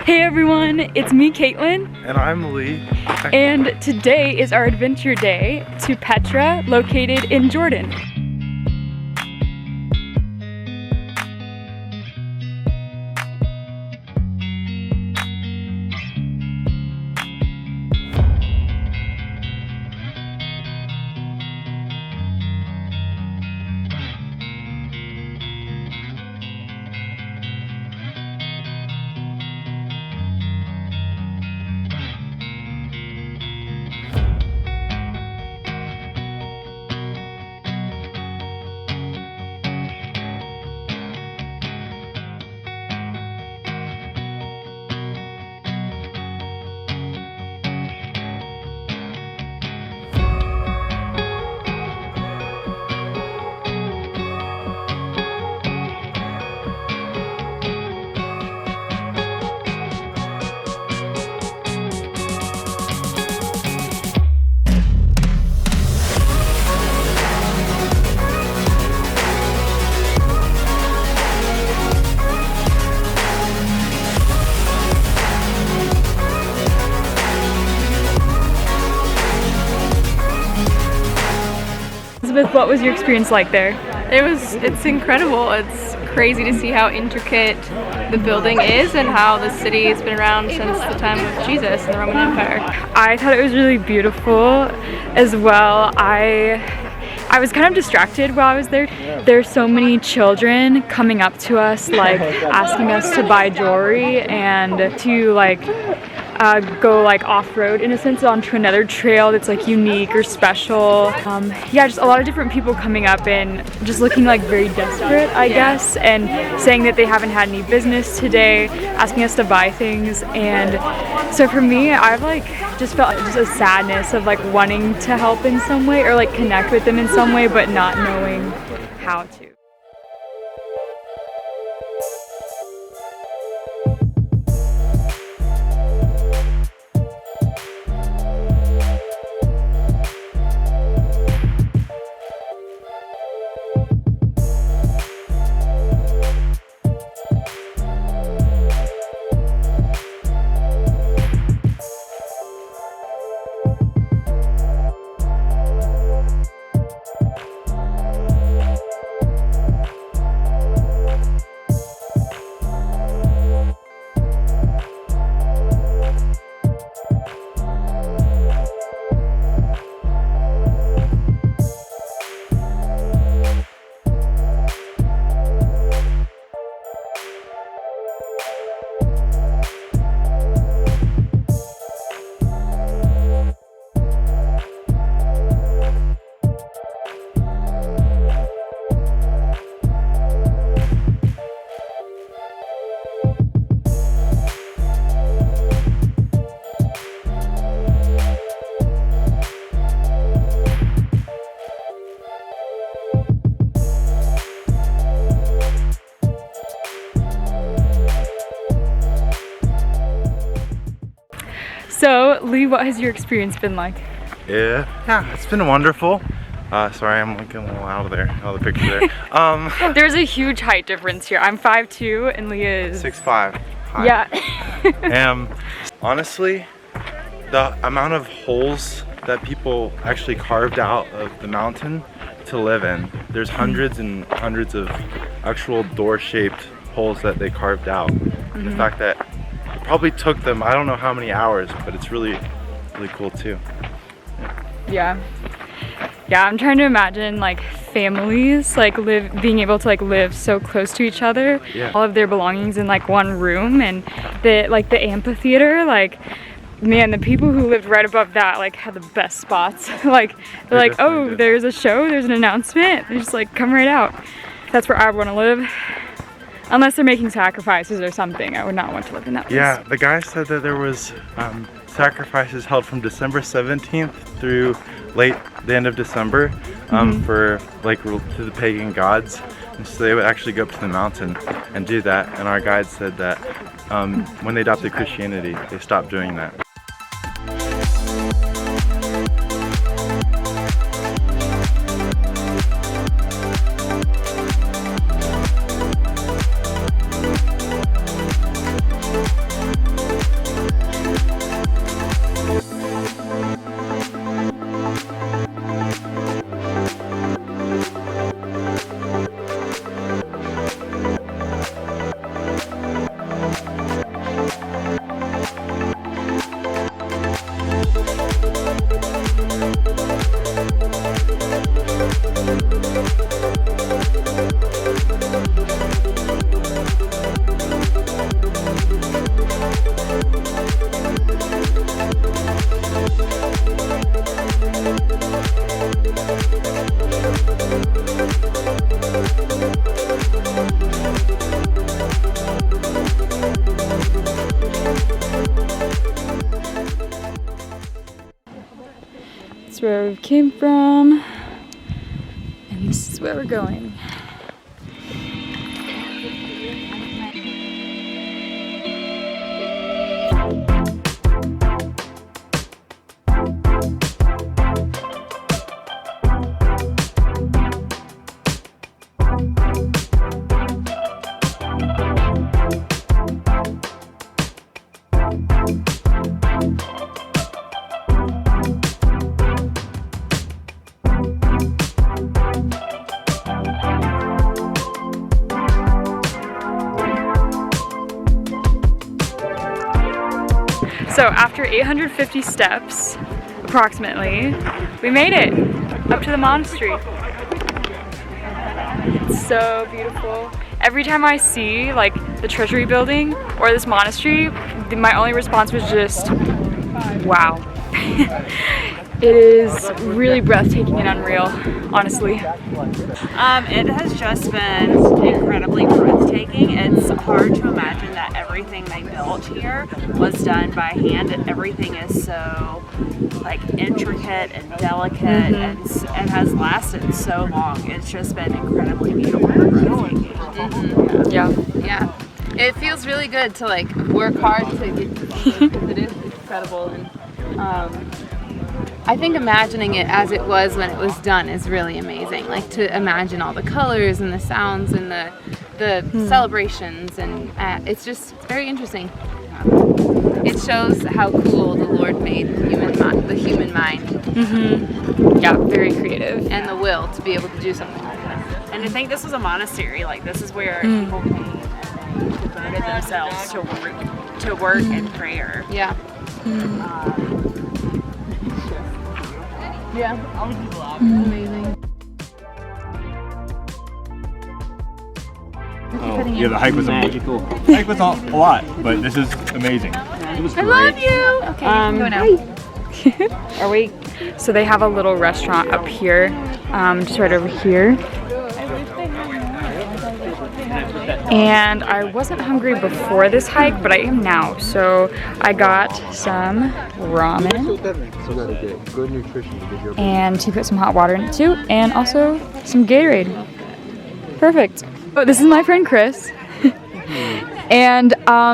Hey everyone, it's me, Caitlin. And I'm Lee. And today is our adventure day to Petra, located in Jordan. What was your experience like there? It's incredible. It's crazy to see how intricate the building is and how the city has been around since the time of Jesus and the Roman Empire. I thought it was really beautiful as well. I was kind of distracted while I was there. There's so many children coming up to us, like asking us to buy jewelry and to go off-road in a sense onto another trail that's unique or special. Yeah, just a lot of different people coming up and just looking very desperate, I guess, and saying that they haven't had any business today, asking us to buy things. And so for me, I've just felt just a sadness of wanting to help in some way or connect with them in some way, but not knowing how to. So, Lee, what has your experience been like? Yeah, it's been wonderful. Sorry, I'm looking a little out of the picture there. There's a huge height difference here. I'm 5'2" and Leah is 6'5". Hi. Yeah. Honestly, the amount of holes that people actually carved out of the mountain to live in, there's hundreds and hundreds of actual door-shaped holes that they carved out. The fact that it probably took them, I don't know how many hours, but it's really cool too. Yeah, I'm trying to imagine families being able to live so close to each other. Yeah. All of their belongings in one room, and the amphitheater, man, the people who lived right above that had the best spots. They're oh, did. There's a show, there's an announcement. They just come right out. That's where I want to live. Unless they're making sacrifices or something, I would not want to live in that place. Yeah, the guy said that there was sacrifices held from December 17th through the end of December for to the pagan gods. And so they would actually go up to the mountain and do that. And our guide said that when they adopted Christianity, they stopped doing that. came from, and this is where we're going. So after 850 steps, approximately, we made it up to the monastery. It's so beautiful. Every time I see like the treasury building or this monastery, my only response was just, wow. It is really breathtaking and unreal, honestly. It has just been incredibly breathtaking. It's hard to imagine that everything they built here was done by hand, and everything is so like intricate and delicate, and has lasted so long. It's just been incredibly beautiful and breathtaking. Yeah. It feels really good to like work hard to get to see it, because it is incredible. And I think imagining it as it was when it was done is really amazing. Like to imagine all the colors and the sounds and the celebrations, and it's very interesting. It shows how cool the Lord made the human mind. Yeah, very creative. And the will to be able to do something like that. And to think this was a monastery, like this is where people came and they devoted themselves to work and prayer. Yeah. Amazing. Oh, yeah, the hike was magical. The hike was a lot, but this is amazing. It was great. I love you. Okay, you can go now. Are we? So they have a little restaurant up here, just right over here. And I wasn't hungry before this hike, but I am now. So I got some ramen, and he put some hot water in it too, and also some Gatorade. Perfect. Oh, this is my friend Chris. And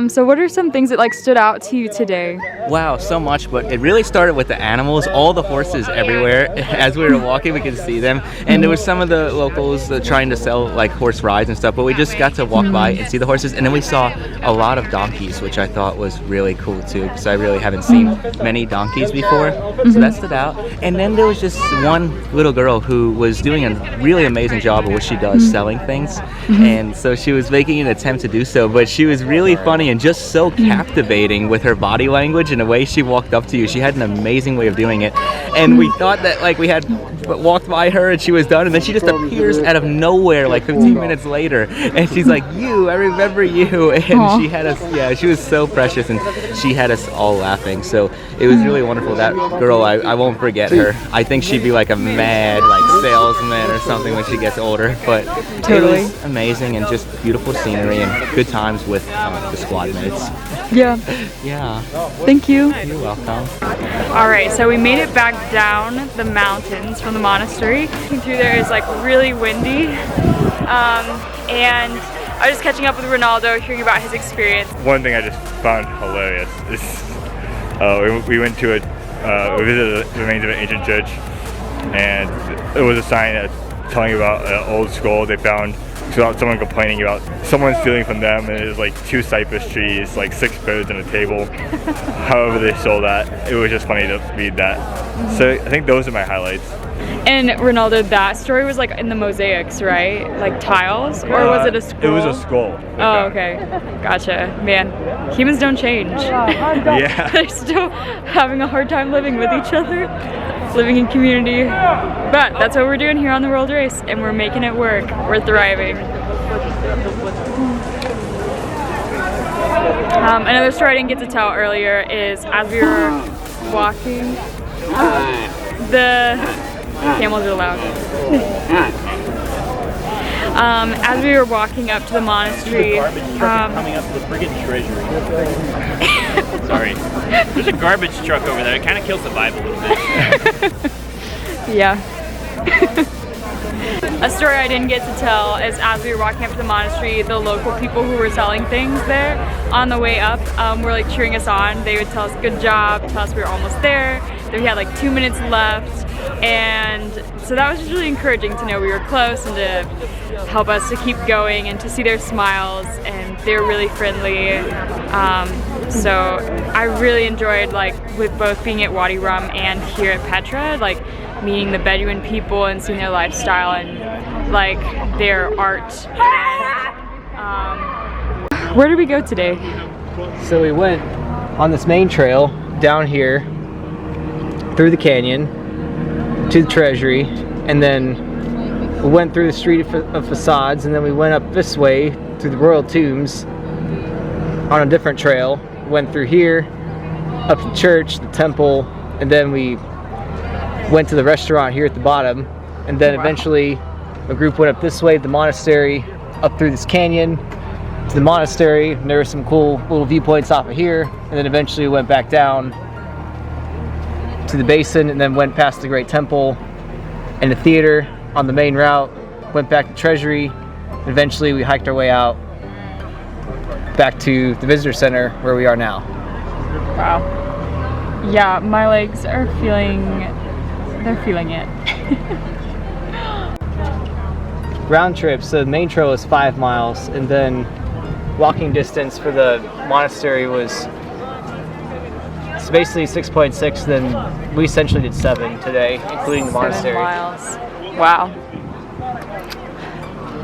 so what are some things that like stood out to you today? Wow, so much, but it really started with the animals, all the horses everywhere. As we were walking, we could see them, and there was some of the locals trying to sell like horse rides and stuff, but we just got to walk by and see the horses, and then we saw a lot of donkeys, which I thought was really cool too, because I really haven't seen many donkeys before, so that stood out. And then there was just one little girl who was doing a really amazing job of what she does, selling things, and so she was making an attempt to do so, but she was really funny and just so captivating with her body language and the way she walked up to you. She had an amazing way of doing it, and we thought that like we had walked by her and she was done, and then she just appears out of nowhere like 15 minutes later, and she's like, "You, I remember you," and she had us. Yeah, she was so precious, and she had us all laughing. So it was really wonderful. That girl, I won't forget her. I think she'd be like a mad like salesman or something when she gets older. But Totally. it was amazing, and just beautiful scenery and good times with the squad mates. Yeah. Yeah, Thank you. you're welcome. All right, so we made it back down the mountains from the monastery. Through there is like really windy, and I was just catching up with Ronaldo, hearing about his experience. One thing I just found hilarious is we went to we visited the remains of an ancient church, and there was a sign that's telling about an old scroll they found without someone complaining about someone stealing from them, and it was like 2 cypress trees, like 6 birds and a table. However they sold that, it was just funny to read that. So I think those are my highlights. And Ronaldo, that story was like in the mosaics, right? Like tiles, or was it a scroll? It was a scroll. Oh, okay. Gotcha. Man, humans don't change. Yeah. They're still having a hard time living with each other, living in community. But that's what we're doing here on the World Race, and we're making it work. We're thriving. Another story I didn't get to tell earlier is as we were walking, the camels are loud. As we were walking up to the monastery, coming up to the friggin' treasury. Sorry. There's a garbage truck over there. It kind of kills the vibe a little bit. Yeah. A story I didn't get to tell is as we were walking up to the monastery, the local people who were selling things there on the way up were like cheering us on. They would tell us good job, tell us we were almost there, that we had like 2 minutes left, and so that was just really encouraging to know we were close and to help us to keep going and to see their smiles, and they were really friendly. So I really enjoyed, like, with both being at Wadi Rum and here at Petra, like meeting the Bedouin people and seeing their lifestyle and like their art. And, where did we go today? So we went on this main trail down here through the canyon to the treasury, and then we went through the street of facades, and then we went up this way through the royal tombs on a different trail, went through here up to the church, the temple, and then we went to the restaurant here at the bottom, and then eventually a group went up this way to the monastery, up through this canyon to the monastery, and there were some cool little viewpoints off of here, and then eventually we went back down to the basin, and then went past the great temple and the theater on the main route, went back to treasury, and eventually we hiked our way out back to the visitor center where we are now. Wow. Yeah, my legs are they're feeling it. Round trip, so the main trail is 5 miles, and then walking distance for the monastery was basically 6.6, then we essentially did 7 today, including the monastery. 7 miles. Wow.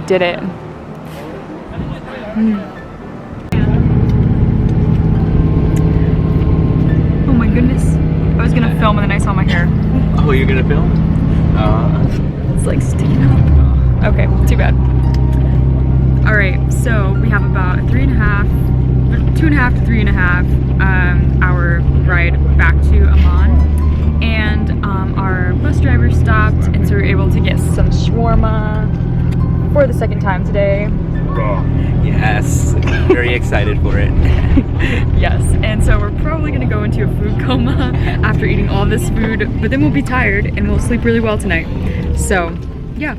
Did it. Oh my goodness. I was gonna film and then I saw my hair. Oh, you're gonna film? It's like sticking up. Okay, too bad. Alright, so we have about 2.5 to 3.5 hour ride back to Amman, and our bus driver stopped, and so we were able to get some shawarma for the second time today. Yes, very excited for it. Yes, and so we're probably gonna go into a food coma after eating all this food, but then we'll be tired and we'll sleep really well tonight. So, yeah.